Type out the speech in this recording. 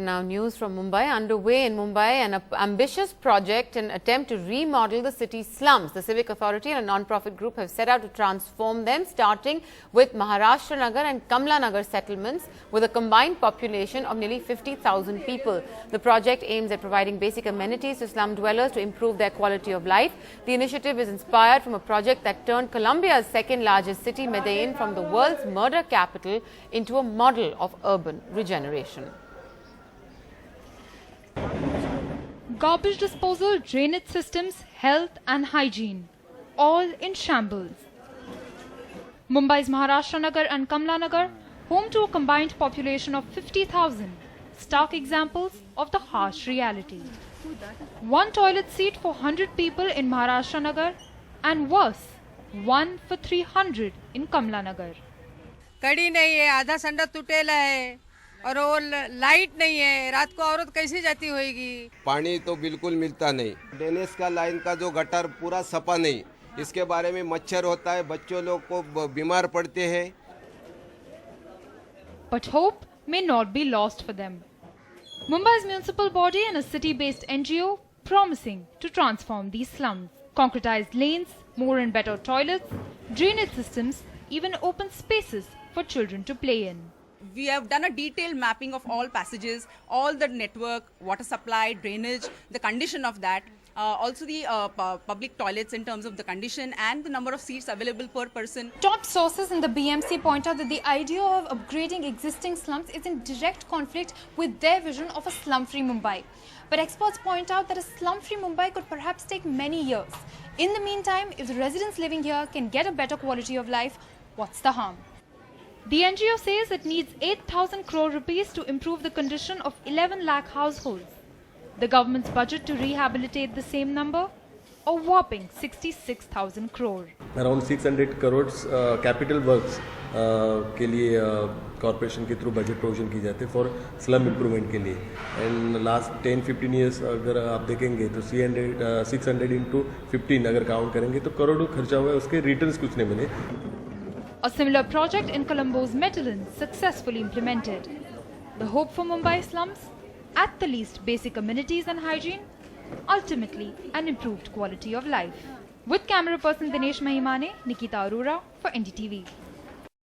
And now news from Mumbai. Underway in Mumbai, an ambitious project in attempt to remodel the city's slums. The civic authority and a non-profit group have set out to transform them, starting with Maharashtra Nagar and Kamla Nagar settlements with a combined population of nearly 50,000 people. The project aims at providing basic amenities to slum dwellers to improve their quality of life. The initiative is inspired from a project that turned Colombia's second largest city, Medellin, from the world's murder capital into a model of urban regeneration. Garbage disposal, drainage systems, health and hygiene, all in shambles. Mumbai's Maharashtra Nagar and Kamla Nagar, home to a combined population of 50,000, stark examples of the harsh reality. One toilet seat for 100 people in Maharashtra Nagar and worse, one for 300 in Kamla Nagar. कड़ी नहीं है, आधा संडा टूटेला है और वो light नहीं है, रात को औरत कैसे जाती होगी? पानी तो बिल्कुल मिलता नहीं, ड्रेनेज का लाइन का जो गटर पूरा सफा नहीं, इसके बारे में मच्छर होता है, बच्चों लोग को बीमार पड़ते हैं. But hope may not be lost for them. Mumbai's municipal body and a city-based NGO promising to transform these slums. Concretized lanes, more and better toilets, drainage systems, even open spaces for children to play in. We have done a detailed mapping of all passages, all the network, water supply, drainage, the condition of that. Also the public toilets in terms of the condition and the number of seats available per person. Top sources in the BMC point out that the idea of upgrading existing slums is in direct conflict with their vision of a slum-free Mumbai. But experts point out that a slum-free Mumbai could perhaps take many years. In the meantime, if the residents living here can get a better quality of life, what's the harm? The NGO says it needs 8,000 crore rupees to improve the condition of 11 lakh households. The government's budget to rehabilitate the same number? A whopping 66,000 crore. Around 600 crores capital works के लिए corporation के through budget provision की जाती है for slum improvement के लिए. And last 10-15 years अगर आप देखेंगे तो 600 into 15 अगर काउंट करेंगे तो करोड़ों खर्चा हुआ है, उसके रिटर्न्स कुछ नहीं मिले. A similar project in Colombo's Medellin successfully implemented. The hope for Mumbai slums? At the least basic amenities and hygiene, ultimately an improved quality of life. With camera person Dinesh Mahimane, Nikita Arora for NDTV.